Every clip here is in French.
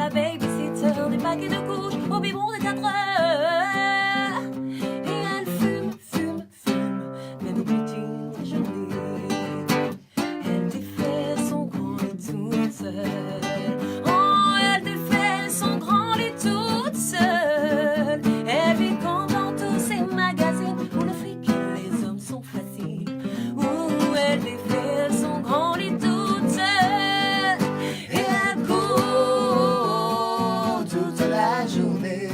la babysitter, des paquets de couches au biberon de 4 heures. Et elle fume, fume, fume, même au petit déjeuner. Elle défait son grand lit toute seule. Oh, elle défait son grand lit toute seule. Elle vit comme dans tous ces magazines où le fric et les hommes sont faciles. Où elle défait son grand lit toute seule. Et elle court toute la journée.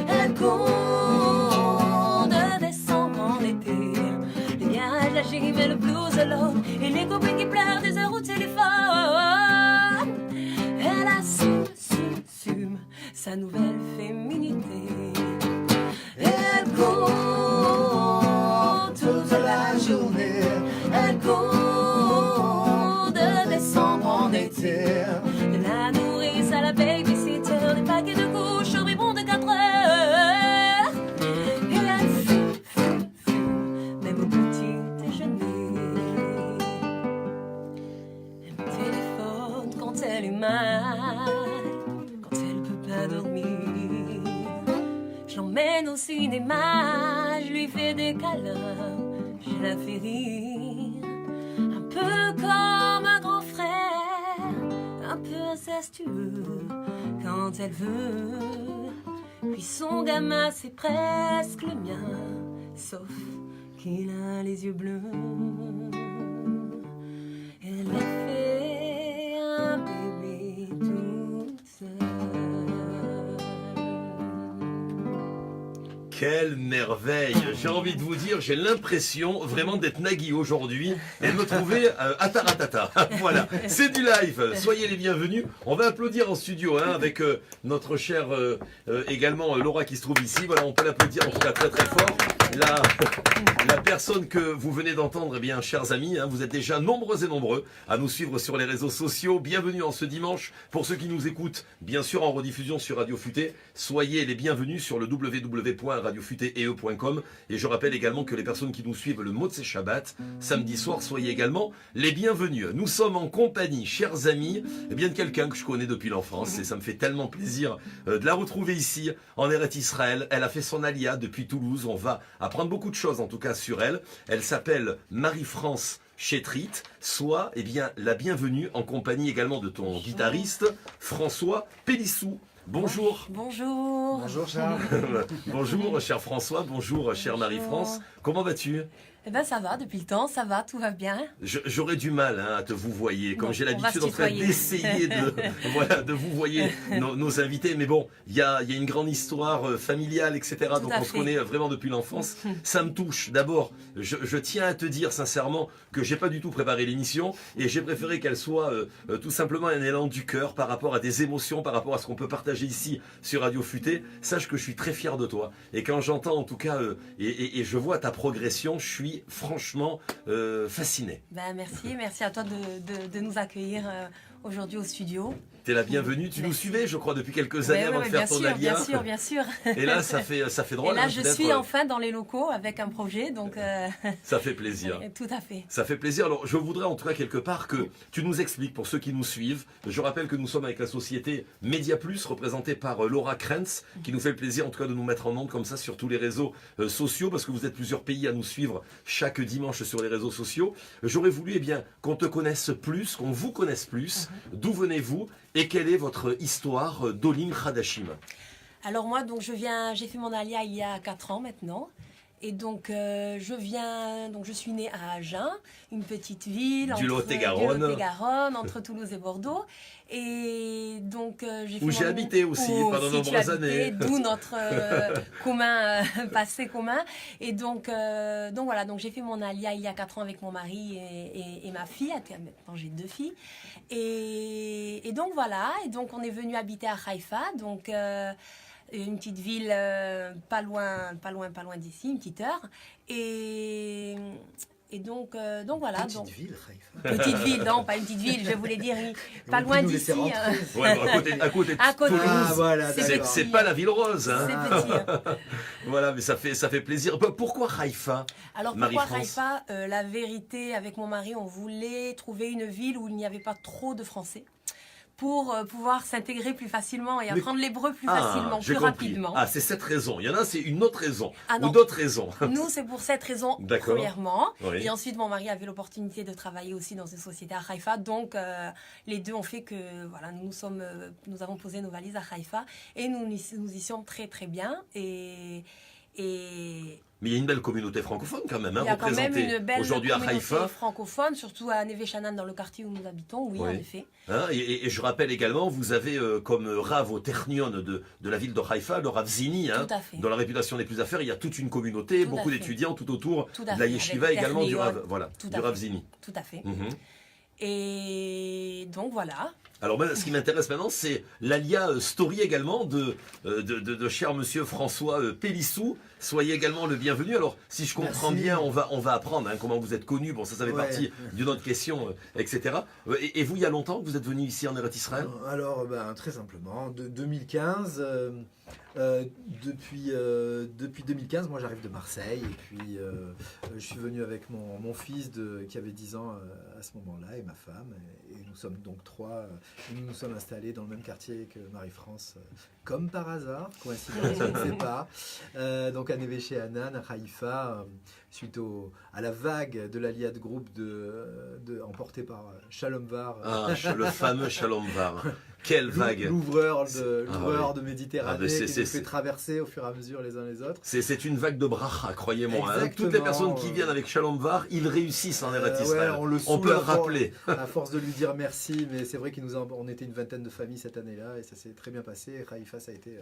Elle court de décembre en été. Les viages, la gym et le blues de l'autre. Et les copines qui pleurent des heures au téléphone. Elle assume, assume sa nouvelle féminité. Et elle court toute la journée. Elle court de décembre en été. De la nourrice à la babysitter, des paquets de couches au biberon de 4 heures. Et elle fume, fume, fume, même au petit déjeuner. Elle me téléphone quand elle est mal, quand elle peut pas dormir. Je l'emmène au cinéma, je lui fais des câlins, je la fais rire. Un peu comme un grand frère, un peu incestueux quand elle veut. Puis son gamin c'est presque le mien, sauf qu'il a les yeux bleus. Elle a fait un bébé toute seule. Quelle merveille! J'ai envie de vous dire, j'ai l'impression vraiment d'être Nagui aujourd'hui et de me trouver à Taratata. Voilà, c'est du live. Soyez les bienvenus. On va applaudir en studio avec notre chère également Laura qui se trouve ici. Voilà, on peut l'applaudir en tout cas très très fort. La personne que vous venez d'entendre, eh bien, chers amis, vous êtes déjà nombreux et nombreux à nous suivre sur les réseaux sociaux. Bienvenue en ce dimanche. Pour ceux qui nous écoutent, bien sûr, en rediffusion sur Radio Futé, soyez les bienvenus sur le www.radiofuté.com. Et je rappelle également que les personnes qui nous suivent le Motsé Shabbat, samedi soir, soyez également les bienvenus. Nous sommes en compagnie, chers amis, eh bien, de quelqu'un que je connais depuis l'enfance et ça me fait tellement plaisir de la retrouver ici, en Eretz Israël. Elle a fait son alia depuis Toulouse. On va apprendre beaucoup de choses en tout cas sur elle. Elle s'appelle Marie-France Chétrit, soit eh bien, la bienvenue en compagnie également de ton guitariste François Pélissou. Bonjour. Bonjour. Bonjour Charles. Bonjour cher François, bonjour chère Marie-France. Comment vas-tu? Eh ben ça va, depuis le temps, ça va, tout va bien. J'aurais du mal à te vous voyer, comme Bon, j'ai on va l'habitude se en train tutoyer. d'essayer de vous voyer nos invités. Mais bon, il y a une grande histoire familiale, etc. Tout Donc à on se fait. connaît vraiment depuis l'enfance. Ça me touche. D'abord, je tiens à te dire sincèrement que j'ai pas du tout préparé l'émission et j'ai préféré qu'elle soit tout simplement un élan du cœur par rapport à des émotions, par rapport à ce qu'on peut partager ici sur Radio Futé. Sache que je suis très fier de toi. Et quand j'entends en tout cas, et je vois ta progression, je suis franchement fasciné. Ben, merci à toi de nous accueillir aujourd'hui au studio. T'es la bienvenue. Tu nous Merci. suivais, je crois, depuis quelques Ouais, années avant ouais, de faire ton alia. bien sûr. Et là, ça fait drôle. Et là, hein, je d'être- suis enfin dans les locaux avec un projet, donc Ça fait plaisir. tout à fait. Ça fait plaisir. Alors, je voudrais en tout cas quelque part que tu nous expliques pour ceux qui nous suivent. Je rappelle que nous sommes avec la société Média Plus, représentée par Laura Krentz, qui nous fait le plaisir en tout cas de nous mettre en onde comme ça sur tous les réseaux sociaux, parce que vous êtes plusieurs pays à nous suivre chaque dimanche sur les réseaux sociaux. J'aurais voulu qu'on te connaisse plus, qu'on vous connaisse plus. D'où venez-vous et quelle est votre histoire d'Olim Hadashim? Alors moi, donc j'ai fait mon alia il y a 4 ans maintenant. Et donc, je suis née à Agen, une petite ville Du Lot-et-Garonne. du Lot-et-Garonne, entre Toulouse et Bordeaux. Et donc, Où j'ai habité aussi pendant de nombreuses années. D'où notre passé commun. Et donc voilà, donc j'ai fait mon alia il y a 4 ans avec mon mari et ma fille. Maintenant, j'ai 2 filles. Et donc voilà, et donc on est venu habiter à Haïfa, donc une petite ville pas loin d'ici, une petite heure. Et donc voilà. Petite donc, ville, Haïfa. petite ville, non, pas une petite ville, je voulais dire pas Vous loin nous d'ici. laissez rentrer. Ouais, bon, à côté de À côté. Toulouse. Ah, voilà, C'est d'accord. C'est pas la ville rose. Hein. C'est petit. Voilà, mais ça fait plaisir. Pourquoi Haïfa? Alors pourquoi Marie-France. Haïfa? La vérité, avec mon mari, on voulait trouver une ville où il n'y avait pas trop de Français. pour pouvoir s'intégrer plus facilement et Mais- apprendre l'hébreu plus facilement, j'ai plus compris. rapidement. Ah, c'est cette raison. Il y en a, c'est une autre raison. Ah ou non. d'autres raisons. Nous, c'est pour cette raison, D'accord. premièrement. Oui. Et ensuite, mon mari avait l'opportunité de travailler aussi dans une société à Haïfa. Donc, les deux ont fait que voilà, nous avons posé nos valises à Haïfa et nous y sommes très, très bien. Et Mais il y a une belle communauté francophone quand même, hein, il y a quand même représentée une belle aujourd'hui à communauté Haïfa. francophone, surtout à Neve Sha'anan, dans le quartier où nous habitons, oui, Oui. en effet. Hein, et je rappelle également, vous avez comme Rav au Ternion de la ville de Haïfa, le Rav Zini, hein, Tout à fait. dans la réputation des plus affaires, il y a toute une communauté, Tout à beaucoup fait. d'étudiants tout autour Tout de à la fait, yeshiva avec également du Ternion. Rav, voilà, Tout du à Rav fait. Zini. Tout à fait. Mhm. Et donc, voilà. Alors ben, ce qui m'intéresse maintenant, c'est l'Alia Story également de cher monsieur François Pélissou. Soyez également le bienvenu. Alors si je comprends Merci. bien, on va apprendre hein, comment vous êtes connu. Bon, ça fait Ouais. partie d'une autre question, etc. Et vous, il y a longtemps que vous êtes venu ici en Eretz Israël? Alors, très simplement, de 2015, depuis 2015, moi j'arrive de Marseille et puis je suis venu avec mon fils qui avait 10 ans à ce moment-là et ma femme et nous sommes donc trois. Nous nous sommes installés dans le même quartier que Marie-France, comme par hasard, coïncidence, je ne sais pas. Donc à Neve Sha'anan, à Haïfa, suite à la vague de l'Aliad Group emportée par Shalom Var. Ah, le fameux Shalom Var. Quelle vague! L'ouvreur Ah de Méditerranée Ah, mais c'est- qui c'est- nous fait traverser au fur et à mesure les uns les autres. C'est une vague de bracha, croyez-moi. hein. Exactement. Toutes les personnes qui viennent avec Shalom Var, ils réussissent en Eretz Ouais, Israël. on le On saoule peut le à force- rappeler. À force de lui dire merci, mais c'est vrai qu'on était une vingtaine de familles cette année-là et ça s'est très bien passé. Et Haïfa, ça a été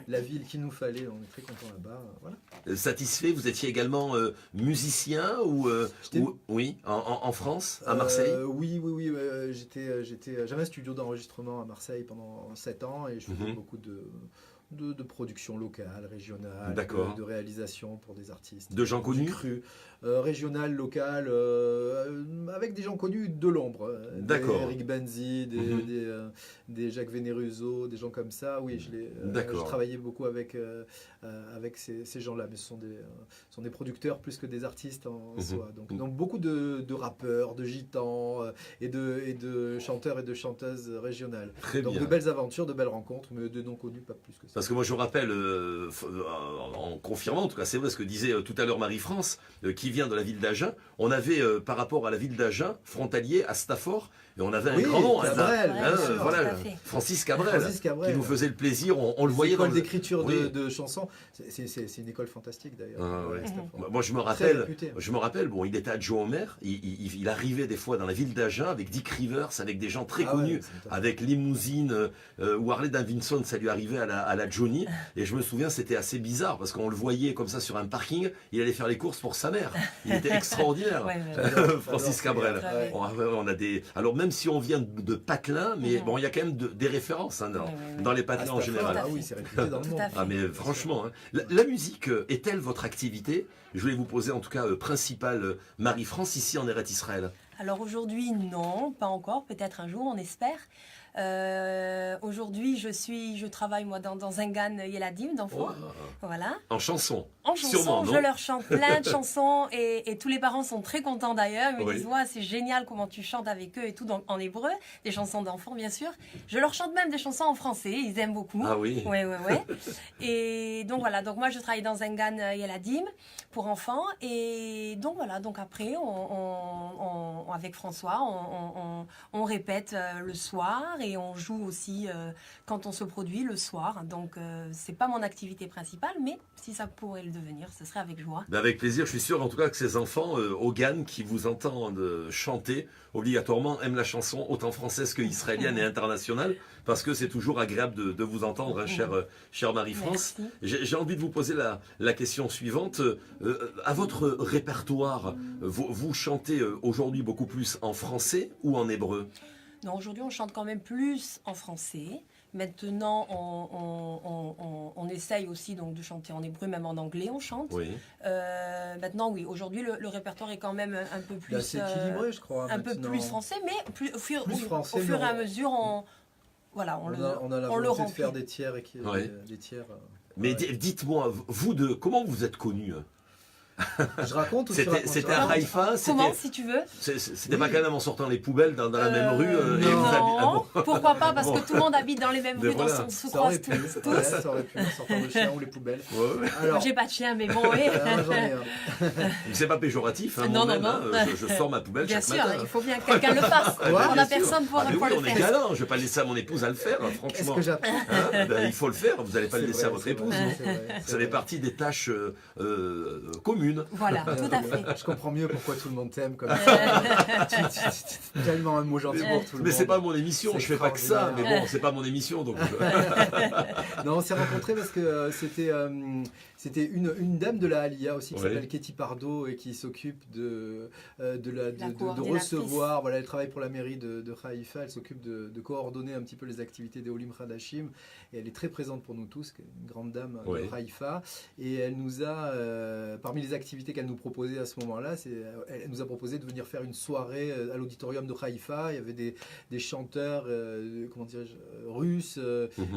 la ville qu'il nous fallait. On est très contents là-bas. Voilà. Satisfait, vous étiez également musicien J'étais- oui, en France, à Marseille? Oui. J'avais un studio d'enregistrement à Marseille pendant 7 ans et je faisais Mhm. beaucoup de production locale, régionale, D'accord. de réalisation pour des artistes. De gens Du connus? cru, régional, local, avec des gens connus de l'ombre. D'accord. Des Eric Benzi, Mhm. des Jacques Vénéruso, des gens comme ça. Oui, D'accord. je travaillais beaucoup avec ces gens-là, mais ce sont des producteurs plus que des artistes en Mhm. soi. Donc beaucoup de rappeurs, de gitans et de chanteurs et de chanteuses régionales. Très Donc bien. de belles aventures, de belles rencontres, mais de non connus, pas plus que ça. Parce que moi je rappelle, en confirmant, en tout cas c'est vrai ce que disait tout à l'heure Marie-France, qui vient de la ville d'Agen, on avait par rapport à la ville d'Agen, frontalier à Stafford, et on avait un Oui, grand nom, Cabrel, hein, bien sûr, tout voilà, à fait. Francis Cabrel, Francis Cabrel. qui nous faisait le plaisir, on le voyait dans L'école le... d'écriture Oui. de chansons, c'est une école fantastique d'ailleurs. Ah, ouais. Stafford. Moi je me Très rappelle, réputé. bon, il était adjoint au maire, il arrivait des fois dans la ville d'Agen avec Dick Rivers, avec des gens très Ah ouais, connus, c'est une avec Limousine ou Harley Davidson, ça lui arrivait à la Johnny. Et je me souviens, c'était assez bizarre parce qu'on le voyait comme ça sur un parking, il allait faire les courses pour sa mère. Il était extraordinaire. Ouais, Francis Cabrel. Ouais. On a des. Alors même si on vient de Patelin, mais bon, il y a quand même des références hein, dans les À Patelins en Stafford, général. ah oui, c'est réputé dans le Tout monde. à fait. Ah mais franchement, hein. La musique est-elle votre activité? Je voulais vous poser en tout cas principale Marie-France ici en Eretz Israël. Alors aujourd'hui, non, pas encore. Peut-être un jour, on espère. Aujourd'hui, je travaille moi dans un GAN Yeladim d'enfants. Oh, Voilà. en chanson. En chanson, Sûrement, non je leur chante plein de chansons et tous les parents sont très contents d'ailleurs. Ils me Oui. disent ouais, c'est génial comment tu chantes avec eux et tout en hébreu, des chansons d'enfants bien sûr. Je leur chante même des chansons en français, ils aiment beaucoup. Ah oui. Ouais. Et donc voilà, donc moi je travaille dans un GAN Yeladim pour enfants et donc voilà, donc après avec François, on répète le soir et on joue aussi quand on se produit le soir. Donc c'est pas mon activité principale, mais si ça pourrait le devenir, ce serait avec joie. Ben avec plaisir, je suis sûr en tout cas que ces enfants au GAN qui vous entendent chanter obligatoirement aiment la chanson autant française que israélienne et internationale parce que c'est toujours agréable de vous entendre, hein, chère Marie-France. Merci. J'ai envie de vous poser la question suivante. À votre répertoire, vous chantez aujourd'hui beaucoup plus en français ou en hébreu? Non, aujourd'hui on chante quand même plus en français. Maintenant, on essaye aussi donc de chanter en hébreu, même en anglais on chante. Oui. Maintenant, oui, aujourd'hui le répertoire est quand même un peu plus C'est équilibré, je crois. un peu maintenant. plus français, mais au fur français, et à mais mesure, on on a la le volonté de remplit. faire des tiers. Ouais. Des tiers Mais ouais. dites-moi, comment vous êtes connu Je raconte ou tu racontes? C'était à Haïfa. Comment, si tu veux? C'était pas quand même en sortant les poubelles dans la même rue. Et non. vous Non, bon. pourquoi pas, parce que tout le monde habite dans les mêmes Mais rues, voilà. donc on se Ça aurait croise pu, tous. ouais, ça aurait pu, en sortant le chien ou les poubelles. Ouais, ouais. Alors, Moi, j'ai pas de chien, mais bon, oui. j'en ai un. C'est pas péjoratif, hein, Non, moi-même, non, non. hein, je sors ma poubelle Bien chaque sûr, matin. il faut bien que quelqu'un le fasse. Ah, On bien n'a sûr. personne pour, Ah, mais pour oui, le on est faire. galant, je vais pas laisser à mon épouse à le faire, Est-ce franchement. que j'apprends? Hein, ben, il faut le faire, vous n'allez pas le C'est laisser à vrai, votre c'est vrai, épouse. c'est vrai, c'est Ça fait vrai. partie des tâches communes. Voilà, tout à fait. Je comprends mieux pourquoi tout le monde t'aime comme ça. Tellement un mot gentil pour tout le monde. Mais c'est pas mon émission, C'est je fais pas que ça, mais extraordinaire. bon, c'est pas mon émission, donc Non, on s'est rencontrés parce que c'était une dame de la Alia aussi qui Ouais. s'appelle Katie Pardo et qui s'occupe de coordinatrice. recevoir. Voilà, elle travaille pour la mairie de Haïfa. Elle s'occupe de coordonner un petit peu les activités des Olim Hadashim. Et elle est très présente pour nous tous, une grande dame Ouais. de Haïfa. Et elle nous a, parmi les activités qu'elle nous proposait à ce moment-là, elle nous a proposé de venir faire une soirée à l'auditorium de Haïfa. Il y avait des chanteurs, comment dirais-je, russes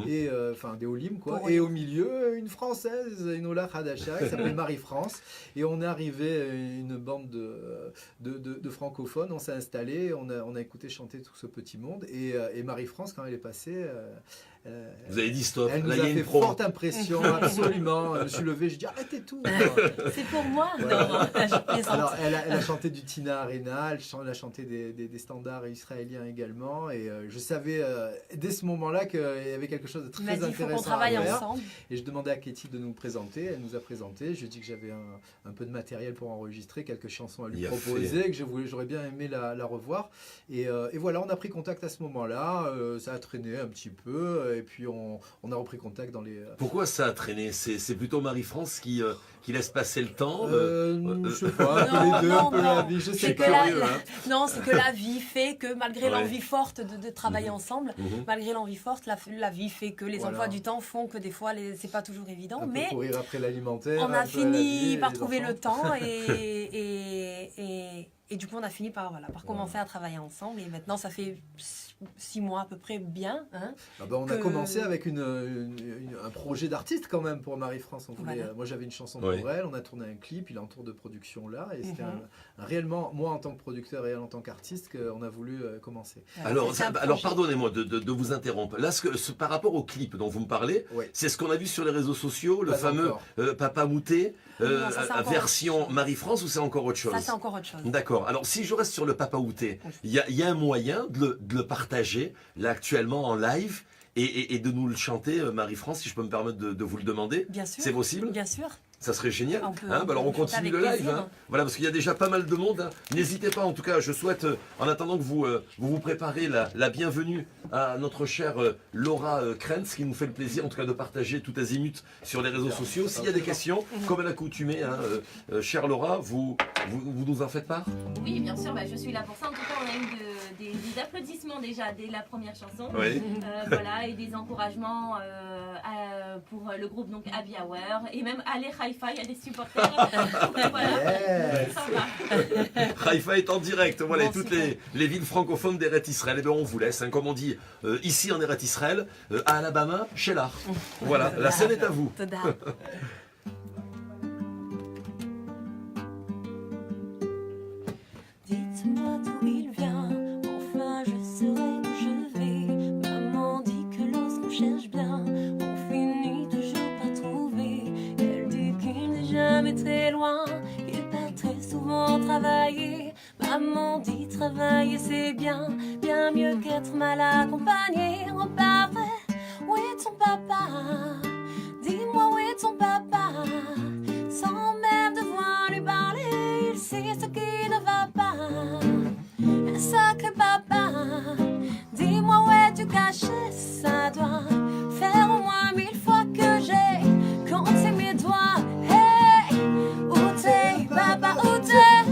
et enfin des Olim quoi. Pour Et Olim. au milieu, une française, une Ola Hadasha qui s'appelle Marie-France. Et on est arrivé, une bande de francophones. On s'est installé, on a écouté chanter tout ce petit monde. Et Marie-France, quand elle est passée, vous avez dit stop, elle nous là il a y a fait une promo. forte impression, absolument. Je me suis levé, j'ai dit arrêtez tout. C'est pour moi. Ouais. Non, non, je plaisante. Alors, elle a chanté du Tina Arena, elle a chanté des standards israéliens également. Et je savais dès ce moment-là qu'il y avait quelque chose de Tu m'as très dit il faut qu'on intéressant à travaille faire. ensemble. Et je demandais à Katie de nous présenter. Elle nous a présenté. Je lui ai dit que j'avais un peu de matériel pour enregistrer, quelques chansons à lui Il a proposer, que j'aurais bien aimé la revoir. Et voilà, on a pris contact à ce moment-là. Ça a traîné un petit peu. Et puis on a repris contact dans les. Pourquoi ça a traîné? C'est plutôt Marie-France qui laisse passer le temps Je sais pas, un peu Non, les deux, non, un peu non. la vie. Je C'est sais que pas. curieux, hein. non, c'est que la vie fait que malgré Ouais. l'envie forte de travailler Mhm. ensemble, Mhm. malgré l'envie forte, la vie fait que les Voilà. emplois du temps font que des fois c'est pas toujours évident, Un peu mais courir après l'alimentaire. on un a peu à la vie fini et par les trouver enfants. le temps et du coup on a fini par commencer à travailler ensemble et maintenant ça fait 6 mois à peu près bien. Hein. Ah bah, on a que- commencé avec un projet d'artiste quand même pour Marie-France. Voilà. Moi j'avais une chanson Ouais. pour elle, on a tourné un clip, il est en tour de production là. Et c'était Mhm. réellement, moi en tant que producteur et elle en tant qu'artiste, qu'on a voulu commencer. Voilà, Alors, c'est un alors projet. pardonnez-moi de vous interrompre. Là, par rapport au clip dont vous me parlez, Ouais. c'est ce qu'on a vu sur les réseaux sociaux, le Pas fameux encore. Papa Moutet, Non, ça, c'est encore version autre chose. Marie-France, ou c'est encore autre chose? Ça c'est encore autre chose. D'accord. Alors, si je reste sur le Papa Outé, il y a un moyen de le partager, là, actuellement, en live, et de nous le chanter, Marie-France, si je peux me permettre de vous le demander. Bien sûr. C'est possible? Bien sûr. Ça serait génial. On peut- Hein, bah alors on on peut continue avec le live. plaisir. Hein. Voilà, parce qu'il y a déjà pas mal de monde. Hein. N'hésitez pas, en tout cas, je souhaite, en attendant que vous préparez la bienvenue à notre chère Laura Krenz, qui nous fait le plaisir, en tout cas, de partager tout azimut sur les réseaux sociaux. S'il y a des questions, comme à l'accoutumée, hein, chère Laura, vous nous en faites part? Oui, bien sûr, je suis là pour ça. En tout cas, on a eu des applaudissements déjà dès la première chanson. Oui. Voilà, et des encouragements pour le groupe donc Happy Hour. Et même aller Haïfa, il y a des supporters. Voilà, Yes. sympa. Haïfa est en direct, voilà, Bon, et toutes super. les villes francophones d'Eret Israël. Et bien on vous laisse, hein, comme on dit ici en Eret Israël, à Alabama, chez l'art. Voilà, la scène est à vous. Toda. Dites-moi d'où il vient, enfin je saurai où je vais. Maman dit que lorsqu'on cherche bien, on finit toujours par trouver. Elle dit qu'il n'est jamais très loin, il part très souvent travailler. Maman dit travailler c'est bien, bien mieux qu'être mal accompagné. Oh pas vrai, où est ton papa? Dis-moi où est ton papa? Sans même devoir lui parler, il sait ce qui ne va pas. Un sacré papa, dis-moi où es-tu caché? Ça doit faire au moins 1000 fois que j'ai compté mes doigts. Hey, où t'es, papa, où t'es?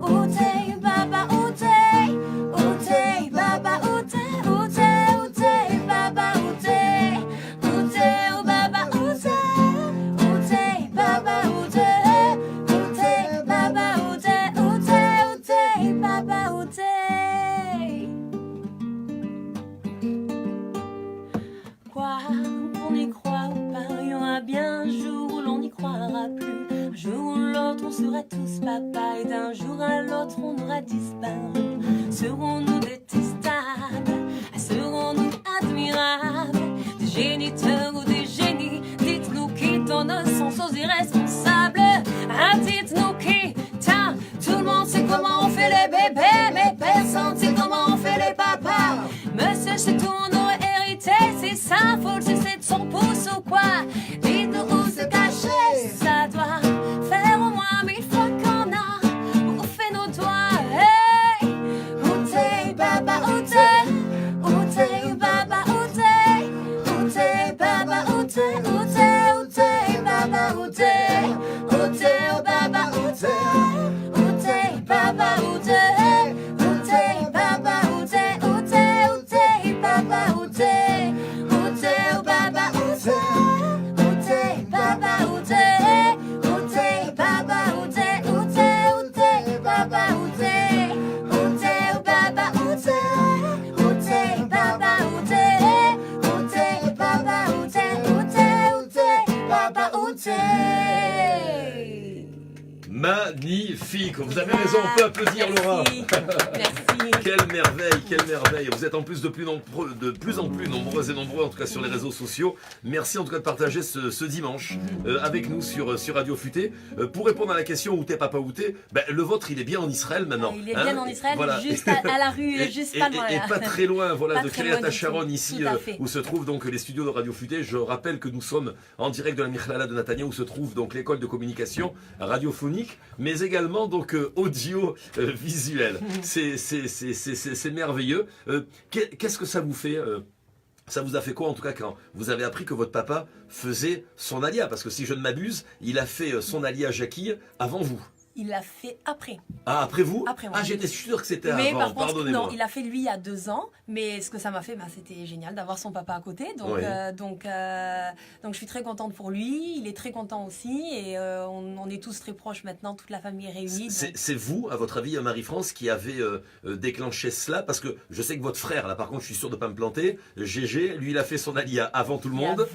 Où t'es, papa, où t'es? Où t'es, papa, où t'es? Où t'es, papa, où t'es? Où t'es, où sera tous papa et d'un jour à l'autre on aura disparu. Serons-nous détestables? Serons-nous admirables? Des géniteurs ou des génies? Dites-nous qui donne un sens aux irresponsables. Ah, dites-nous qui? Tiens, tout le monde sait comment on fait les bébés, mais personne sait comment on fait les papas. Monsieur, c'est tout, on aurait hérité, c'est sa faute, c'est de son pouce ou quoi? Dites-nous où se cacher, ça doit faire au moins 1000 fois qu'on a bouffé nos doigts. Hey, où t'es, papa, où t'es? Où t'es, papa, où t'es? Où t'es, papa, où t'es? Où t'es, où t'es, papa, où t'es? Où t'es, oh papa, où t'es? Où t'es, papa, où t'es? Où t'es, papa, où t'es? Où t'es, où t'es, papa, où t'es? Où t'es, oh papa, où t'es? Où t'es, papa, où t'es? Où t'es, papa, où t'es? Où t'es, où t'es, papa, où t'es? Où t'es, oh papa, où t'es? Où t'es, papa, où t'es? Où t'es, papa, où t'es? Où t'es, où t'es, papa, où t'es? Magnifique, vous avez raison, on peut applaudir Laura. Merci. Merci. Quelle merveille, quelle merveille. Vous êtes en plus de plus en plus nombreux et nombreux, en tout cas sur les réseaux sociaux. Merci en tout cas de partager ce dimanche avec nous sur Radio Futé. Pour répondre à la question où t'es papa, où t'es, ben, le vôtre il est bien en Israël maintenant. Il est bien en Israël, voilà. juste à la rue, juste pas loin. Et là. pas très loin, voilà, Pas de très Kiryat loin du Sharon tout. ici, Tout à fait. où se trouvent donc les studios de Radio Futé. Je rappelle que nous sommes en direct de la Michlala de Natania, où se trouve donc l'école de communication radiophonique, mais également donc audio visuel. C'est merveilleux. Qu'est-ce que ça vous fait ça vous a fait quoi en tout cas quand vous avez appris que votre papa faisait son alia? Parce que si je ne m'abuse, il a fait son alia Jackie avant vous. Il l'a fait après. Ah, après vous? Après moi. Ah, j'étais sûr que c'était Mais avant, par contre, pardonnez-moi. non, il a fait lui il y a 2 ans. Mais ce que ça m'a fait, c'était génial d'avoir son papa à côté. Donc, Ouais. donc je suis très contente pour lui. Il est très content aussi. Et on est tous très proches maintenant. Toute la famille est réunie. donc- C'est vous, à votre avis, Marie-France, qui avez déclenché cela? Parce que je sais que votre frère, là par contre, je suis sûr de ne pas me planter, Gégé, lui, il a fait son alia avant tout le monde.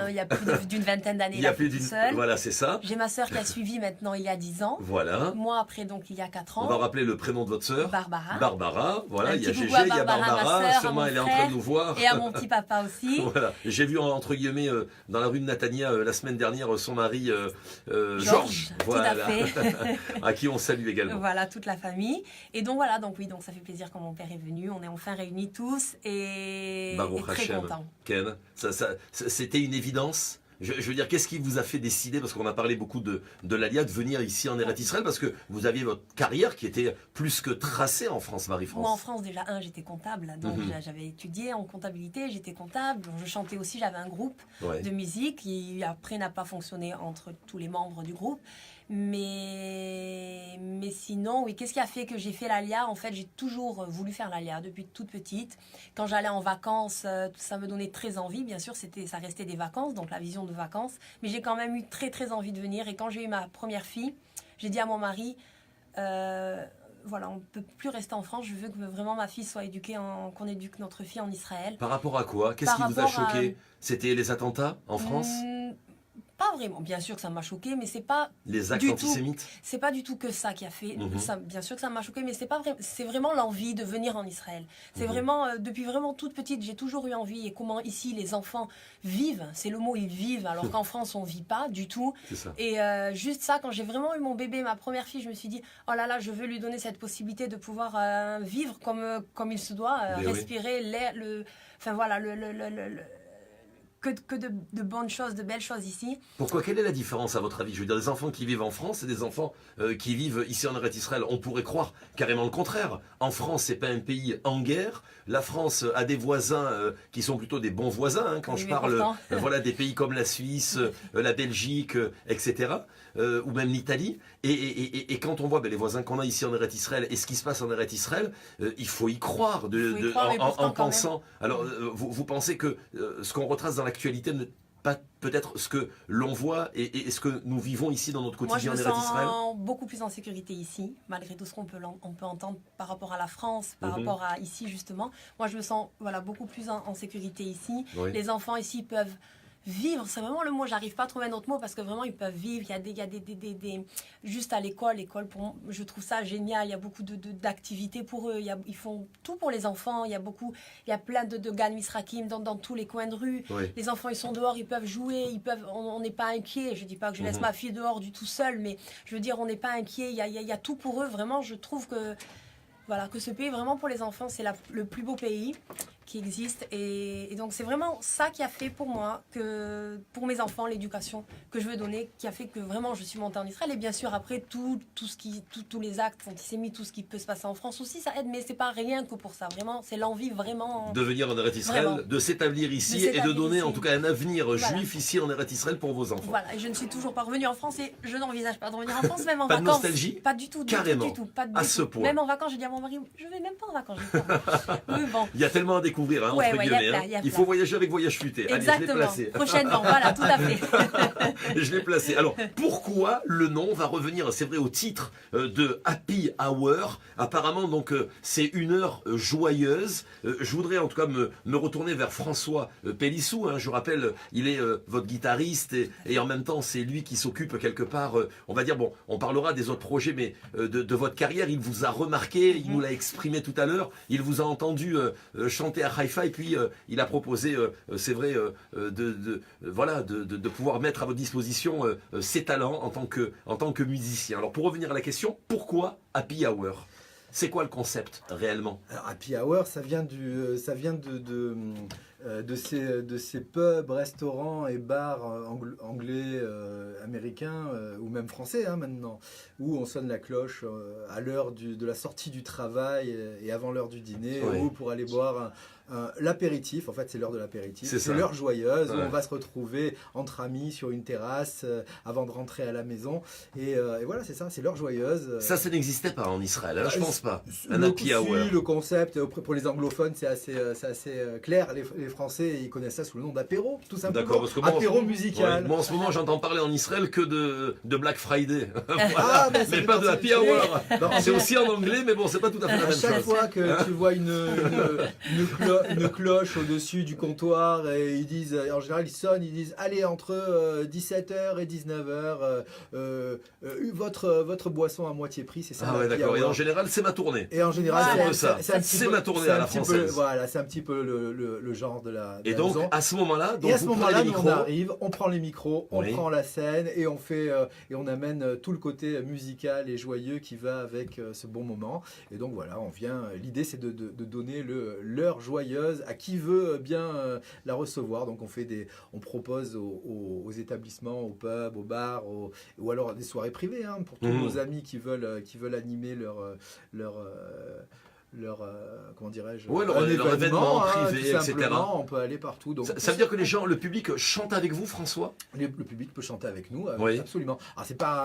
Il y a plus d'une vingtaine d'années. Il y a plus tout d'une... seul. Voilà, c'est ça. J'ai ma sœur qui a suivi maintenant il y a 10 ans. Voilà. Moi après, donc il y a 4 On ans. va rappeler le prénom de votre sœur. Barbara. Barbara, voilà, Un il y a petit Gégé, coucou à il y a Barbara, ma Barbara, sœur, à sûrement mon elle est en train frère. de nous voir. Et à mon petit papa aussi. Voilà, j'ai vu entre guillemets dans la rue de Natania la semaine dernière son mari Georges, tout voilà, à fait. à qui on salue également. Voilà, toute la famille. Et donc voilà, donc oui, donc ça fait plaisir quand mon père est venu. On est enfin réunis tous et Baruch très Hashem. contents. Ken, c'était une évidence. Je veux dire, qu'est-ce qui vous a fait décider, parce qu'on a parlé beaucoup de l'Alia, de venir ici en Eretz Israël, parce que vous aviez votre carrière qui était plus que tracée en France, Marie-France. Moi en France déjà, j'étais comptable, donc j'avais étudié en comptabilité, j'étais comptable, je chantais aussi, j'avais un groupe Ouais. de musique qui après n'a pas fonctionné entre tous les membres du groupe. Mais sinon, oui, qu'est-ce qui a fait que j'ai fait l'Alia? En fait, j'ai toujours voulu faire l'Alia depuis toute petite. Quand j'allais en vacances, ça me donnait très envie. Bien sûr, ça restait des vacances, donc la vision de vacances. Mais j'ai quand même eu très, très envie de venir. Et quand j'ai eu ma première fille, j'ai dit à mon mari, voilà, on ne peut plus rester en France. Je veux que vraiment ma fille soit éduquée, qu'on éduque notre fille en Israël. Par rapport à quoi? Qu'est-ce Par qui vous a rapport à- choqué? C'était les attentats en France? Pas vraiment. Bien sûr que ça m'a choqué, mais c'est pas Les actes du tout. antisémites? C'est pas du tout que ça qui a fait. Mhm. Ça, bien sûr que ça m'a choqué, mais c'est pas vrai. C'est vraiment l'envie de venir en Israël. C'est vraiment depuis vraiment toute petite, j'ai toujours eu envie. Et comment ici les enfants vivent, c'est le mot ils vivent, alors qu'en France on vit pas du tout. C'est ça. Et juste ça, quand j'ai vraiment eu mon bébé, ma première fille, je me suis dit oh là là, je veux lui donner cette possibilité de pouvoir vivre comme il se doit, Mais oui. respirer l'air, enfin voilà que de bonnes choses, de belles choses ici. Pourquoi? Quelle est la différence à votre avis? Je veux dire, des enfants qui vivent en France et des enfants qui vivent ici en Eretz Israël. On pourrait croire carrément le contraire. En France, c'est pas un pays en guerre. La France a des voisins qui sont plutôt des bons voisins. Hein, quand Oui, je mais parle pourtant. voilà, des pays comme la Suisse, la Belgique, etc. Ou même l'Italie. Et quand on voit les voisins qu'on a ici en Eretz Israël et ce qui se passe en Eretz Israël, il faut y croire, Il faut y croire, mais pourtant, en quand pensant. Alors, vous pensez que ce qu'on retrace dans l'actualité n'est pas peut-être ce que l'on voit et ce que nous vivons ici dans notre Moi, je quotidien me en Eretz Israël? sens beaucoup plus en sécurité ici, malgré tout ce qu'on peut entendre par rapport à la France, par rapport à ici justement. Moi, je me sens beaucoup plus en sécurité ici. Oui. Les enfants ici peuvent vivre, c'est vraiment le mot, j'arrive pas à trouver un autre mot parce que vraiment ils peuvent vivre, il y a des juste à l'école, je trouve ça génial, il y a beaucoup d'activités pour eux, ils font tout pour les enfants, il y a plein de Gan Misrakim dans tous les coins de rue, Oui. les enfants ils sont dehors, ils peuvent jouer, on n'est pas inquiet, je dis pas que je laisse ma fille dehors du tout seule, mais je veux dire on n'est pas inquiet, il y a tout pour eux, vraiment je trouve que voilà, que ce pays, vraiment pour les enfants, c'est le plus beau pays qui existe. Et donc, c'est vraiment ça qui a fait pour moi, pour mes enfants, l'éducation que je veux donner, qui a fait que vraiment je suis montée en Israël. Et bien sûr, après, tous les actes antisémites, tout ce qui peut se passer en France aussi, ça aide. Mais c'est pas rien que pour ça. Vraiment, c'est l'envie vraiment... De venir en Eretz Israël, Vraiment. de s'établir ici De et de s'établir donner ici. en tout cas un avenir Voilà. juif ici en Eretz Israël pour vos enfants. Voilà, et je ne suis toujours pas revenue en France et je n'envisage pas de revenir en France, même en Pas de vacances. nostalgie? Pas du tout, Carrément. du tout. Pas du À tout. ce point. Même en vacances, je dis à mon mari, je vais même pas en vacances. Je dis pas. Oui, bon. Il y a tellement à découvrir, hein, Ouais, entre ouais, il y a guillemets. plein, hein. il y a Il plein. faut voyager avec Voyage Futé. Allez, je l'ai Exactement. placé. Prochainement, voilà, tout à fait. Je l'ai placé. Alors, pourquoi le nom va revenir, c'est vrai, au titre de Happy Hour. Apparemment, donc, c'est une heure joyeuse. Je voudrais en tout cas me retourner vers François Pélissou. Hein. Je rappelle, il est votre guitariste et en même temps, c'est lui qui s'occupe quelque part, on va dire, bon, on parlera des autres projets, mais de votre carrière, il vous a remarqué, il nous l'a exprimé tout à l'heure, il vous a entendu chanter à Haïfa et puis il a proposé, c'est vrai, de pouvoir mettre à votre disposition ses talents en tant que musicien. Alors pour revenir à la question, pourquoi Happy Hour? C'est quoi le concept réellement? Alors, Happy Hour, ça vient de ces pubs, restaurants et bars anglais, américains ou même français hein, maintenant, où on sonne la cloche à l'heure de la sortie du travail et avant l'heure du dîner, Oui. ou pour aller boire l'apéritif. En fait, c'est l'heure de l'apéritif. C'est ça. C'est l'heure joyeuse où Ouais. on va se retrouver entre amis sur une terrasse avant de rentrer à la maison. Et voilà, c'est ça, c'est l'heure joyeuse. Ça n'existait pas en Israël, hein, je pense pas. Un Le- Happy si, Hour. le concept, pour les anglophones, c'est assez clair. Les Français, ils connaissent ça sous le nom d'apéro, tout simplement. D'accord, parce que moi, apéro musical. Ouais, moi en ce moment j'entends parler en Israël que de Black Friday. Ah, mais ça Mais fait pas de partie Happy du sujet. Hour. Non, C'est aussi en anglais, mais bon, c'est pas tout à fait la À même chaque chose. fois que tu vois une cloche au-dessus du comptoir et ils disent, en général ils sonnent, ils disent allez entre 17h et 19h, votre boisson à moitié prix, c'est ça. Ah ouais, l'happy d'accord. Et hour. en général, c'est ma tournée. Et en général, Voilà. C'est un peu ça. un petit C'est peu- ma tournée c'est à un la petit peu- française. Voilà, c'est un petit peu le genre de la Et maison. donc, à ce moment-là, donc Et à ce vous prenez moment-là, les nous, on micros. arrive, on prend les micros, on Oui. prend la scène et on fait et on amène tout le côté musical et joyeux qui va avec ce bon moment. Et donc voilà, on vient. L'idée, c'est de donner l'heure joyeuse à qui veut bien la recevoir. Donc on propose aux établissements, aux pubs, aux bars, ou alors des soirées privées hein, pour tous Mhm. nos amis qui veulent animer leur comment dirais-je, Ouais, leur un événement privé, tout etc. simplement. On peut aller partout. Donc Ça veut dire que les gens, le public chante avec vous, François? le public peut chanter avec nous, Oui. absolument. Alors c'est pas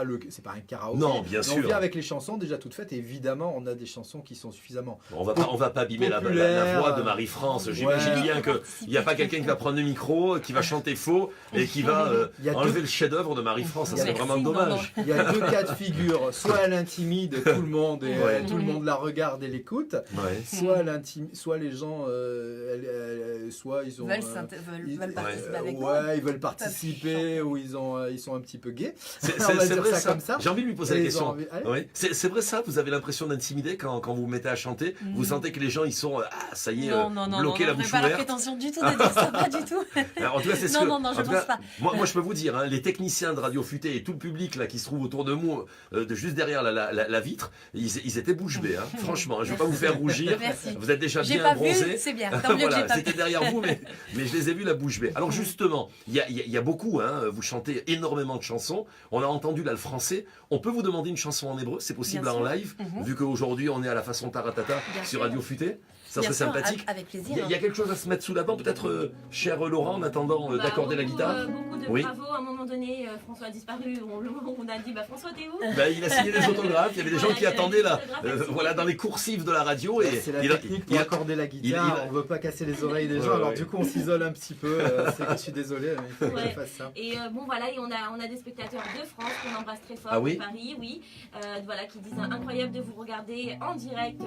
un karaoké. Non, bien mais sûr. On vient avec les chansons déjà toutes faites et évidemment on a des chansons qui sont suffisamment. On va pas abîmer la Populaire. voix de Marie-France. J'imagine Ouais. bien qu'il n'y a pas quelqu'un qui va prendre le micro, qui va chanter faux et qui va Il y a enlever deux- le chef-d'œuvre de Marie-France. Ça, Il y a- c'est vraiment Merci, dommage. Il y a deux cas de figure. Soit elle intimide tout le monde et Ouais. tout le monde la regarde et l'écoute. Ouais. Soit les gens, soit ils ont. Veulent participer avec nous. Ouais, ils veulent participer ou ils sont un petit peu gays. C'est On va dire vrai ça ça. comme ça. J'ai envie de lui poser Et la ils ont question. envie- allez. Ouais. C'est vrai ça, vous avez l'impression d'intimider quand vous vous mettez à chanter. Vous sentez que les gens ils sont ça y est bloqués la bouche pas la ouverte. prétention du tout de dire ça, pas du tout. En tout cas, c'est ce Non, que- non, non, je en tout pense cas, pas. Moi, je peux vous dire, hein, les techniciens de Radio Futé et tout le public là qui se trouve autour de moi, juste derrière la vitre, ils étaient bouche bée. Hein. Franchement, je ne vais pas vous faire rougir. Merci. Vous êtes déjà J'ai bien pas bronzé. vu, c'est bien. Tant mieux que Voilà, j'ai pas c'était vu. derrière vous, mais je les ai vus la bouche bée. Alors justement, il y a beaucoup, hein, vous chantez énormément de chansons. On a entendu là le français. On peut vous demander une chanson en hébreu, c'est possible Bien là, en sûr. live, Mhm. vu qu'aujourd'hui on est à la façon taratata Bien sur sûr. Radio Futé. Ça Bien serait sûr, sympathique. avec plaisir. Il y a quelque chose à se mettre sous la dent, peut-être, cher Laurent, en attendant Bah, d'accorder la beaucoup, guitare. Beaucoup de Oui. bravo. À un moment donné, François a disparu. On a dit François, t'es où? Ben, il a signé des autographes, il y avait des gens Voilà, qui il a attendaient là, des autographes à voilà, signer. dans les coursives de la radio. Et C'est la il a- technique il pour a- accorder la guitare. il- On veut pas casser les oreilles des Ouais, gens. Alors ouais. du coup, on s'isole un petit peu. Je suis désolé, mais il faut que Ouais. je fasse ça. Et bon voilà, et on a des spectateurs de France qu'on embrasse très fort, Ah oui de Paris, oui, voilà, qui disent incroyable de vous regarder en direct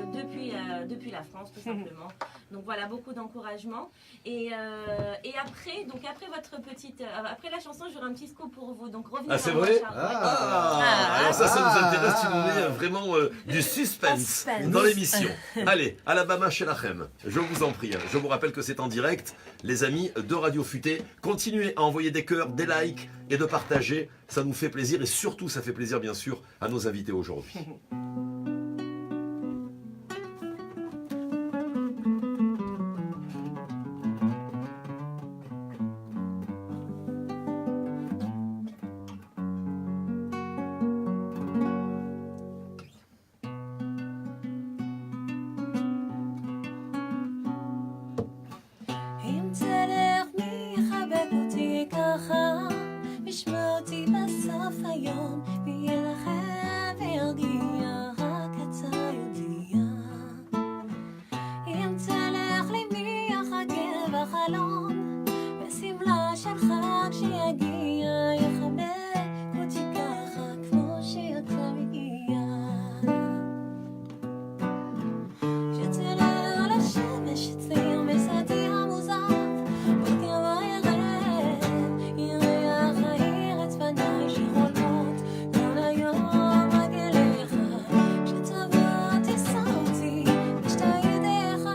depuis la France, tout simplement. simplement. Donc voilà, beaucoup d'encouragement. Et après, donc après votre petite, après la chanson, j'aurai un petit scoop pour vous. Donc revenez. Ah, c'est vrai? Alors ça nous intéresse, tu nous mets vraiment du suspense dans l'émission. Allez, Alabama Shelachem, je vous en prie, je vous rappelle que c'est en direct, les amis de Radio Futé. Continuez à envoyer des cœurs, des likes et de partager, ça nous fait plaisir et surtout ça fait plaisir bien sûr à nos invités aujourd'hui. אם תלך מי יחבק אותי ככה, ישמע אותי בסוף היום, וילחם וירגיע, רק אתה יודע. אם תלך לי מי יחכה בחלון, בשמלה של חג שיגיע, יחבק אותי ככה כמו שאתה מגיע. שתלך על השמש אצלי מסעתי המוזר, בוקר בערב ירח האיר את פניי שחולמות כל היום רק אליך. שתבוא תישא אותי בשתי ידיך,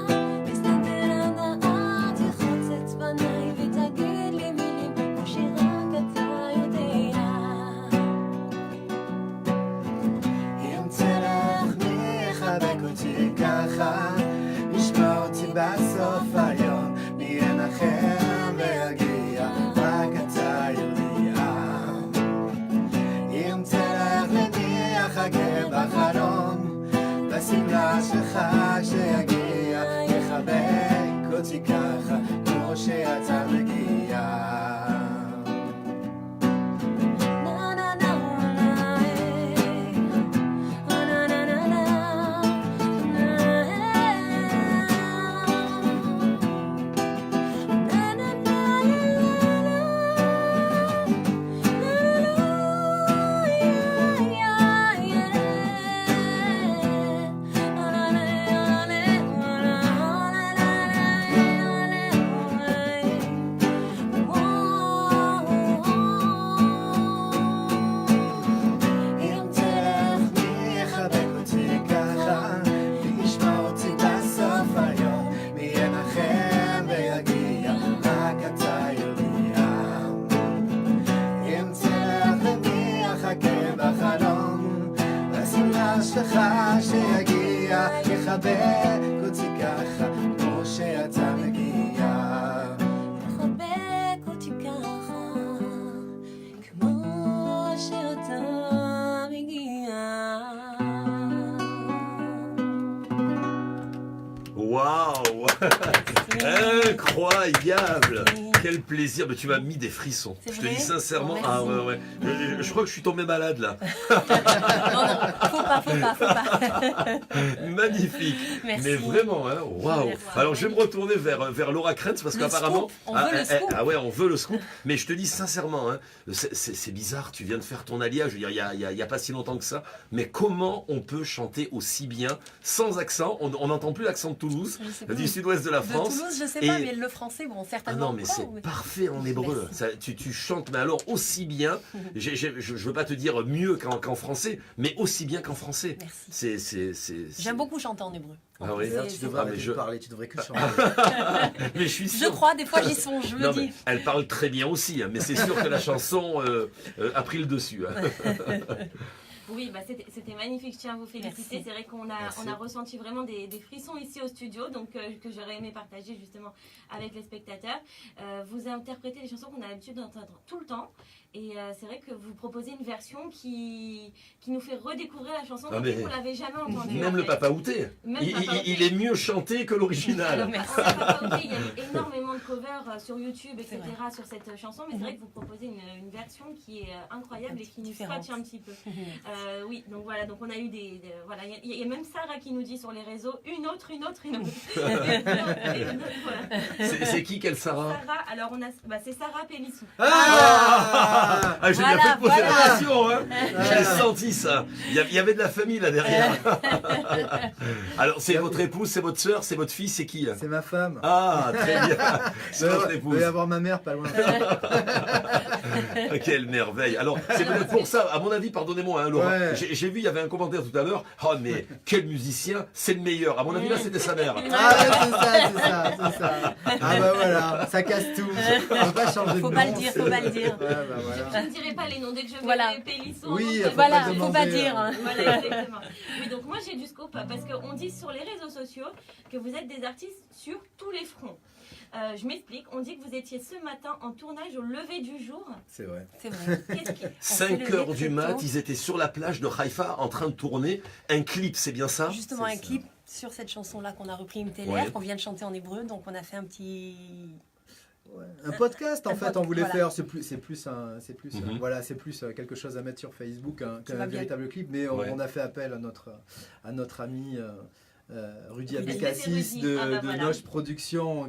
תסתכל הנאה תלחץ את פניי ותגיד לי מילים כמו שרק אתה יודע. אם תלך מי יחבק אותי ככה, ישמע אותי בסוף היום, מי ינחם ויגיע, רק אתה יודע. אם תלך למי יחכה בחלום, בשמלה שלך שיגיע, יחבק אותי ככה כמו שאתה מגיע. Na na na na, na na na na, אם תלך מי יחבק אותי ככה, וישמע אותי בסוף היום, מי ינחם ויגיע, רק אתה יודע. אם תלך למי יחכה בחלום, בשמלה שלך שיגיע, יחבק אותי ככה כמו שאתה מגיע. יחבק אותי ככה כמו שאתה מגיע. Waouh, incroyable. Quel plaisir, mais tu m'as mis des frissons. C'est Je te vrai? dis sincèrement, Merci. ah ouais. Je crois que je suis tombé malade là. Non, faut pas. Magnifique. Merci. Mais vraiment, hein, waouh. Merci. Alors je vais me retourner vers Laura Krentz parce Le qu'apparemment, scoop, on veut le scoop. ah ouais, on veut le scoop. Mais je te dis sincèrement, hein, c'est bizarre. Tu viens de faire ton alliage. Je veux dire, il y a pas si longtemps que ça. Mais comment on peut chanter aussi bien sans accent? On n'entend plus l'accent de Toulouse, Je sais pas. du sud-ouest de la De France. Toulouse, je sais Et- pas, mais le français, bon, Ah certainement. non, mais pas, c'est mais- parfait en hébreu. Merci. Ça, tu chantes, mais alors aussi bien. Je veux pas te dire mieux qu'en français, mais aussi bien qu'en français. Merci. C'est. J'aime beaucoup chanter en hébreu. Ah oui. D'ailleurs, tu devrais Ah, mais arrêter je- de parler, tu devrais que chanter. Mais je suis Je sûr. crois, des fois j'y songe, je me Non, dis. mais elle parle très bien aussi, hein, mais c'est sûr que la chanson a pris le dessus. Hein. Oui, bah c'était magnifique, je tiens à vous féliciter. Merci. C'est vrai qu'on Merci. on a ressenti vraiment des frissons ici au studio, donc que j'aurais aimé partager justement avec les spectateurs. Vous interprétez des chansons qu'on a l'habitude d'entendre tout le temps, et c'est vrai que vous proposez une version qui nous fait redécouvrir la chanson Ah, comme mais- si vous l'avez jamais entendue. Même en le fait. Papa Outé, Même il, Papa il- Outé. il est mieux chanté que l'original. Merci. On a pas compris, il y a énormément de covers sur YouTube, etc. C'est sur cette chanson, mais c'est vrai que vous proposez une version qui est incroyable et qui nous Différente. scotche un petit peu. Oui, donc voilà, donc on a eu voilà, il y a même Sarah qui nous dit sur les réseaux, une autre. Voilà. C'est qui, quelle Sarah? Sarah, alors c'est Sarah Pélissou. J'ai bien fait de poser la question, hein. J'ai senti ça. Il y avait de la famille là derrière. Alors, c'est votre épouse, c'est votre sœur, c'est votre fils, c'est qui? C'est ma femme. Ah, très bien. C'est votre Il épouse. doit y avoir ma mère pas loin. Quelle merveille. Alors, c'est peut-être pour ça, à mon avis, pardonnez-moi, hein, Laura. Ouais. J'ai vu, il y avait un commentaire tout à l'heure. Oh, mais quel musicien, c'est le meilleur. À mon avis, là, c'était sa mère. Ah ouais, c'est ça. Ah bah voilà, ça casse tout. On peut pas changer Faut de pas nom. le dire, faut pas le dire. Ouais, bah voilà. Je ne dirai pas les noms dès que je verrai Voilà. Pélissou. Oui, donc, faut Voilà, pas faut pas demander, dire. hein. Voilà, exactement. Oui, donc moi j'ai du scoop parce qu'on dit sur les réseaux sociaux que vous êtes des artistes sur tous les fronts. Je m'explique, on dit que vous étiez ce matin en tournage au lever du jour. C'est vrai. C'est vrai. Qu'est-ce qui... 5 heures du mat, ils étaient sur la plage de Haïfa en train de tourner un clip, c'est bien ça? Justement, C'est un ça. clip sur cette chanson-là qu'on a repris MTLR, Ouais. qu'on vient de chanter en hébreu, donc on a fait un petit... Ouais. Un podcast en Un fait on voulait voilà. faire, c'est plus Mhm. voilà, c'est plus quelque chose à mettre sur Facebook Ça va qu'un bien. véritable clip, mais Ouais. on a fait appel à notre ami Rudy Rudy. Abdekassis Rudy. de, Ah bah de voilà. Noche Productions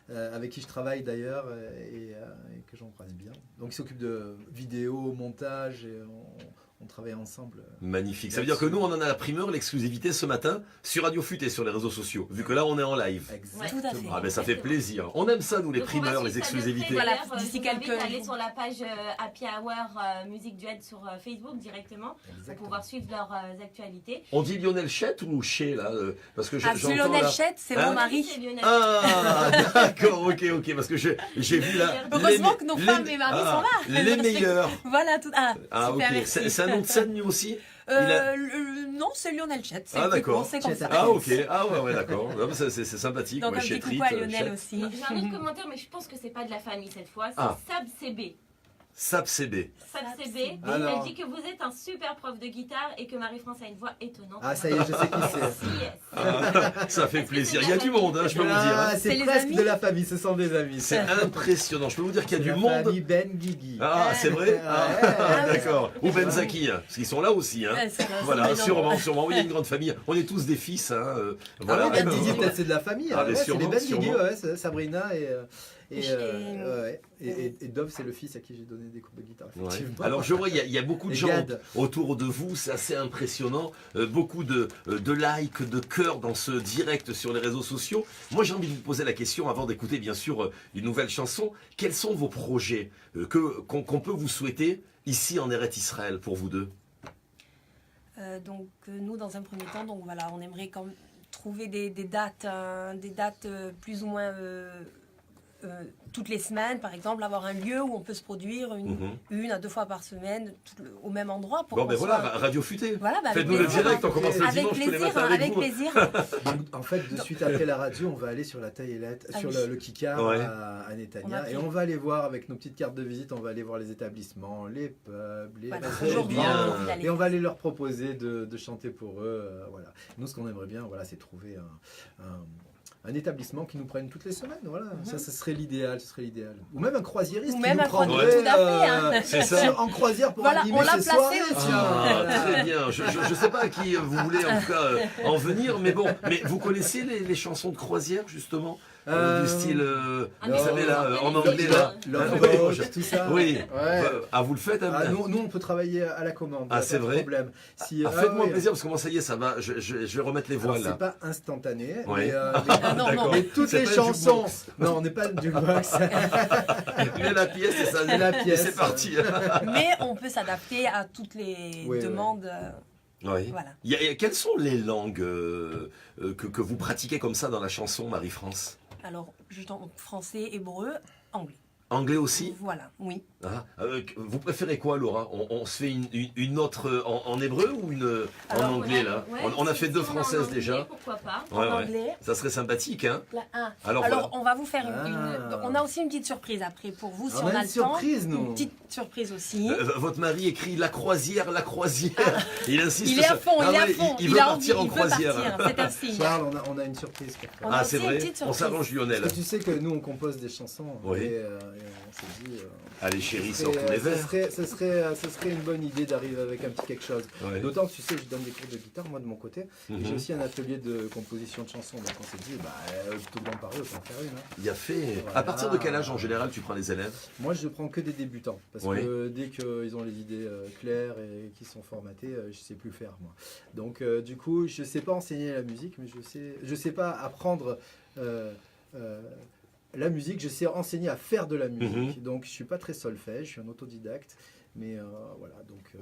avec qui je travaille d'ailleurs et que j'embrasse bien. Donc il s'occupe de vidéo, montage et on travaille ensemble. Magnifique. Ça veut dire que nous, on en a la primeur, l'exclusivité ce matin sur Radio Fut et sur les réseaux sociaux, vu que là, on est en live. Exactement. Tout à fait. Ah ben ça fait plaisir. On aime ça, nous, les Donc, on va primeurs, suivre les ça de exclusivités. près. Voilà, D'ailleurs, d'ici je vous invite quelques à aller jours. sur la page Happy Hour Musique Duet sur Facebook directement pour Exactement. pouvoir suivre leurs actualités. On dit Lionel Chet ou Chet, là parce que Ah, c'est j'entends Lionel là... Chet, c'est Hein mon mari. C'est Lionel. Ah, d'accord, ok, parce que j'ai vu là... Heureusement que nos femmes et maris sont là. Les meilleurs. Voilà, tout... Ah, Ah, super, ok. merci. C'est un nom de scène, lui aussi? a- Non, c'est Lionel Chet. c'est Ah, le plus d'accord. court, c'est comme Chet, ça. Ah, ok, ouais, d'accord. Non, mais c'est sympathique. Donc ouais, un petit Chetrit, coucou à Lionel Chet. aussi. J'ai un autre commentaire, mais je pense que c'est pas de la famille cette fois. C'est Ah. Sab CB. Sap CB. Sab Sab CB. CB. Alors. Elle dit que vous êtes un super prof de guitare et que Marie-France a une voix étonnante. Ah ça y est, je sais qui c'est. Merci, yes. Ah, ça fait Est-ce que plaisir. c'est Il y a la du famille monde, hein, je peux vous dire. hein. Ah, C'est c'est les presque amis. de la famille, ce sont des amis. C'est impressionnant. Je peux vous dire qu'il y a C'est du la monde. famille Ben Guigui. Ah, c'est vrai? Ah, Ouais. d'accord. Ou Benzaki, hein, parce qu'ils sont là aussi. Hein. Ouais, c'est là, Voilà, c'est sûrement. Oui, il y a une grande famille. On est tous des fils. Hein. Voilà. Ah oui, Ben Guigui, peut-être c'est de la famille. Ah, ouais, mais c'est sûrement, les Ben Guigui, sûrement. ouais, c'est Sabrina Et- et Dove, c'est le fils à qui j'ai donné des cours de guitare. Ouais. Effectivement. Alors je vois, il y a beaucoup de Et gens Gad. autour de vous, c'est assez impressionnant. Beaucoup de likes, de cœurs dans ce direct sur les réseaux sociaux. Moi j'ai envie de vous poser la question, avant d'écouter bien sûr une nouvelle chanson. Quels sont vos projets qu'on peut vous souhaiter ici en Eretz Israël pour vous deux? Donc nous, dans un premier temps, donc voilà, on aimerait quand même trouver des dates plus ou moins toutes les semaines, par exemple, avoir un lieu où on peut se produire une à deux fois par semaine au même endroit. Pour Bon qu'on ben voilà, soit- Radio Futé. Voilà, bah, avec Faites-nous le plaisir, direct, on commence le Avec dimanche tous les plaisir, matins avec avec vous. plaisir. Donc, en fait, de suite après la radio, on va aller sur la taillette, Ah sur oui. le Kikar Ouais. à On a Netanya, pris. et on va aller voir avec nos petites cartes de visite, on va aller voir les établissements, les pubs, les Voilà, restaurants, aujourd'hui, bien. on a envie d'aller. et on va aller leur proposer de chanter pour eux. Voilà. Nous, ce qu'on aimerait bien, voilà, c'est trouver un établissement qui nous prenne toutes les semaines. Voilà. Ça serait l'idéal, ce serait l'idéal. Ou même un croisiériste Ou qui même nous un croisiériste, prendrait, tout à fait, hein. C'est ça. en croisière pour Voilà, animer on l'a ces placé soirées. aussi. tiens. Ah, très bien. Je ne sais pas à qui vous voulez en tout cas en venir, mais bon. Mais vous connaissez les chansons de croisière justement du style, Ah, vous mais savez là, en Love anglais là. Love Oui, Boat, je- tout ça. Oui. Ouais. Ah, vous le faites hein, Ah, nous, on peut travailler à la commande. Ah, y a c'est pas de vrai problème. Si, Faites-moi ouais. plaisir parce que moi ça y est, ça va. Je vais remettre les Alors, voiles c'est là. pas instantané, Ouais. mais, Ah, non, D'accord. non. mais toutes C'est les pas un chansons. jukebox. Non, on n'est pas du box. Mais la pièce et ça. C'est la et pièce. C'est parti. Mais on peut s'adapter à toutes les Oui, demandes. Oui. Voilà. Quelles sont les langues que vous pratiquez comme ça dans la chanson, Marie-France? Alors, je t'en français, hébreu, anglais. Anglais aussi? Voilà, oui. Ah, vous préférez quoi, Laura? On se fait une autre en hébreu ou une en Alors, anglais là? Ouais, On a si- fait si deux on est en françaises anglais, déjà. Pourquoi pas? En Ouais, ouais. anglais. Ça serait sympathique, hein? Alors, voilà. on va vous faire Ah. on a aussi une petite surprise après pour vous, si On on a a une le surprise, temps. nous. Une petite surprise aussi. Votre mari écrit la croisière, la croisière. Il insiste. Il est à sur- fond, Ah il est à ouais, fond. Il veut a partir envie, en il veut croisière. partir, c'est un signe. Charles, on a une surprise pour toi. On a Ah, aussi c'est une vrai. petite On surprise. s'arrange, Lionel. Parce que tu sais que nous, on compose des chansons. Oui. Et Et on s'est dit... Allez chérie, ce sors tous les verres. serait une bonne idée d'arriver avec un petit quelque chose. Ouais. D'autant que tu sais, je donne des cours de guitare, moi de mon côté. Mhm. J'ai aussi un atelier de composition de chansons. Donc on s'est dit, plutôt que d'en parler, autant en faire une. Hein. Il y a fait. Voilà. À partir de quel âge en général tu prends les élèves? Moi, je prends que des débutants. Parce Oui. que dès qu'ils ont les idées claires et qu'ils sont formatés, je ne sais plus faire, moi. Donc, du coup, je ne sais pas enseigner la musique, mais je sais pas apprendre la musique. Je sais enseigner à faire de la musique. Donc, je ne suis pas très solfège, je suis un autodidacte. Mais voilà, donc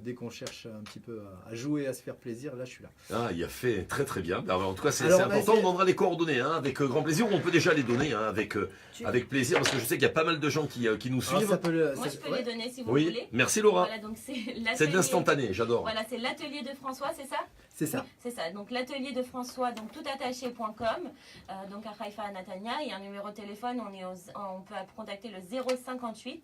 dès qu'on cherche un petit peu à jouer, à se faire plaisir, là je suis là. Ah, il a fait très très bien. Alors, en tout cas, c'est Alors, important. On donnera les coordonnées hein, avec grand plaisir. On peut déjà les donner hein, avec plaisir parce que je sais qu'il y a pas mal de gens qui nous Alors, suivent. ça peut Moi, je peux les donner si vous Oui, voulez. merci Laura. Voilà, donc c'est C'est de l'atelier. l'instantané, j'adore. Voilà, c'est l'atelier de François, c'est ça? C'est ça. C'est ça. Donc l'atelier de François, donc toutattaché.com, donc à Haïfa à Natania. Il y a un numéro de téléphone, on peut contacter le 058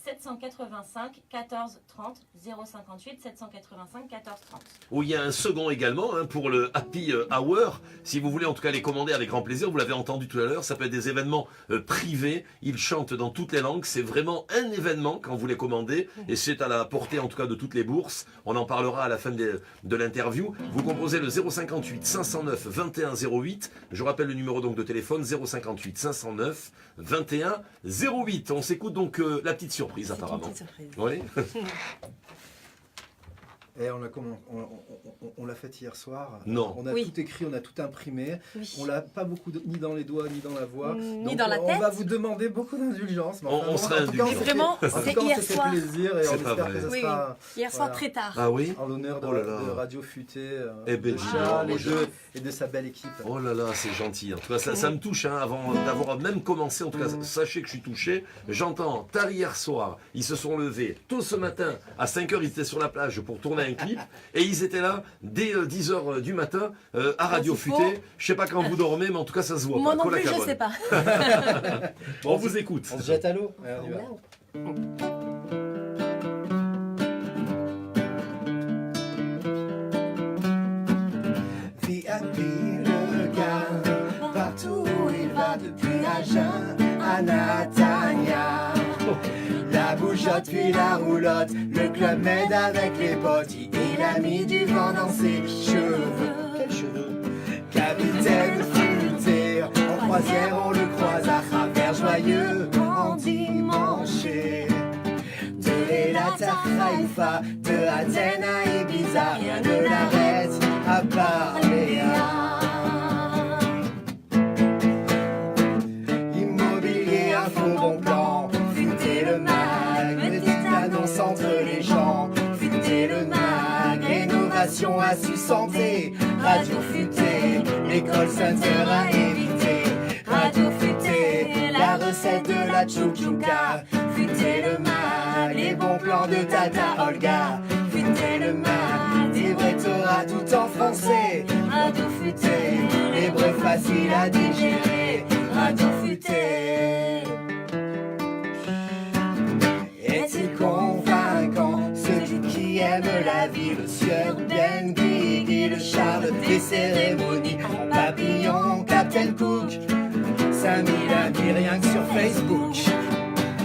785 14 30, 058 785 14 30. Où il y a un second également hein, pour le Happy Hour. Si vous voulez en tout cas les commander avec grand plaisir, vous l'avez entendu tout à l'heure, ça peut être des événements privés. Ils chantent dans toutes les langues. C'est vraiment un événement quand vous les commandez et c'est à la portée en tout cas de toutes les bourses. On en parlera à la fin de l'interview. Vous composez le 058 509 21 08. Je rappelle le numéro donc de téléphone 058 509 21 08. On s'écoute donc la petite surprise apparemment. Oui. Et on l'a fait hier soir. Non. On a Oui. tout écrit, on a tout imprimé. Oui. On l'a pas beaucoup ni dans les doigts ni dans la voix. Ni Donc, dans la on tête. va vous demander beaucoup d'indulgence. Mais On sera en tout cas, indulgents. Vraiment, en tout c'est cas, on hier s'est fait soir. plaisir et C'est on pas espère vrai. que ce Oui, sera Hier soir Voilà. très tard. Ah oui. en l'honneur Oh là là. de Radio Futé, Eh ben, de dis Charles donc, moi, et de sa belle équipe. Oh là là, c'est gentil. En tout cas, ça me touche. Hein, avant d'avoir même commencé, en tout cas, sachez que je suis touché. J'entends tard hier soir. Ils se sont levés tôt ce matin. À 5h, ils étaient sur la plage pour tourner un clip. Et ils étaient là dès 10h du matin à Radio c'est Futé. faux. Je sais pas quand vous dormez, mais en tout cas, ça se voit Moi pas. non plus, je Colacabonne. sais pas. Bon, on vous écoute. On se jette à l'eau. Allez, on y va. VIP le gars, partout où il va depuis Agen à Natania. La bougeotte puis la roulotte, le club m'aide avec les potes. Il a mis du vent dans ses cheveux. Quels cheveux? Capitaine Futé, en croisière on le croise à travers joyeux en dimanche. De Eilat à Haïfa, de Athènes à Ibiza, rien ne l'arrête à part Léa. Immobilier, info, bon plan, Futé le mag, petite annonce entre les gens. Futé le mag, rénovation à santé, Radio Futé, l'école Center à éviter. Radio Futé, la recette de la chouchouka. Futé le mag, les bons plans de Tata Olga. Futé le mag, des vrais Torah tout en français. Radio Futé, les brefs faciles à digérer. Radio Futé. Est-il convaincant celui qui aime la vie, le sieur Ben Guigui, le Charles des cérémonies en papillon, Captain Cook, 5000 amis rien que sur Facebook.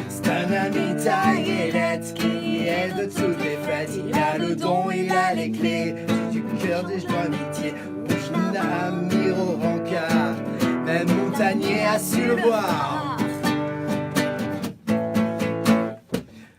C'est un ami taillelette qui est de toutes les fêtes. Il a le don, il a les clés du cœur des gens amitié. Oujna, Miro, Rancard, même Montagnier a su le voir.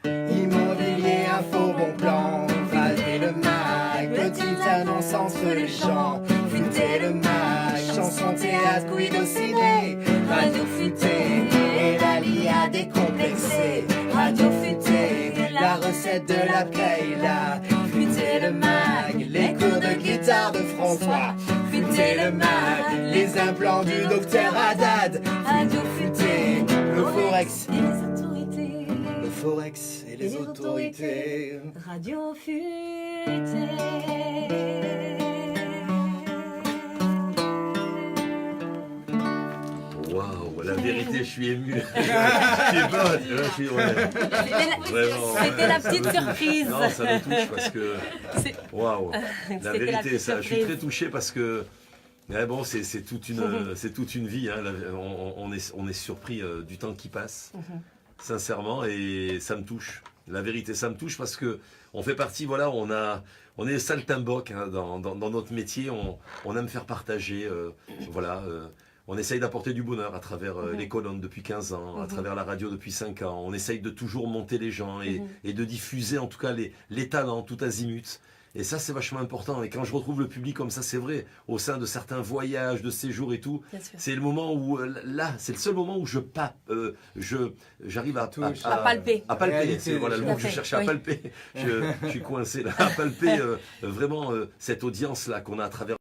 Immobilier, info, bon plan, Valé le mag, petite annonce entre les champs. Futé le mag, chanson, théâtre, Guido Ciné. Radio Futé, et la lia décomplexée. Radio Futé, la recette de la Kayla. Futé le mag, les cours de guitare de François. Futé le mag, les implants du docteur Haddad. Radio Futé, le Forex. Et les autorités. Le Forex et les autorités. Radio Futé. Waouh, la vérité, je suis ému. Je suis bonne. Je suis, ouais. Vraiment, C'était la petite surprise. Non, ça me touche parce que. C'est- Waouh. La C'était la vérité, petite ça, je suis surprise. très touché parce que Ouais, bon, c'est toute une vie. Hein. On est surpris du temps qui passe, sincèrement, et ça me touche. La vérité, ça me touche parce que on fait partie, voilà, on est saltimbanque hein, dans notre métier. On aime faire partager, voilà. On essaye d'apporter du bonheur à travers les colonnes depuis 15 ans, à travers la radio depuis 5 ans. On essaye de toujours monter les gens et de diffuser en tout cas les talents tout azimut. Et ça, c'est vachement important. Et quand je retrouve le public comme ça, c'est vrai, au sein de certains voyages, de séjours et tout, c'est le moment où, là, c'est le seul moment où j'arrive à palper. À palper, c'est voilà, le mot que je fait, cherchais, oui. à palper. Je suis coincé là, à palper vraiment cette audience-là qu'on a à travers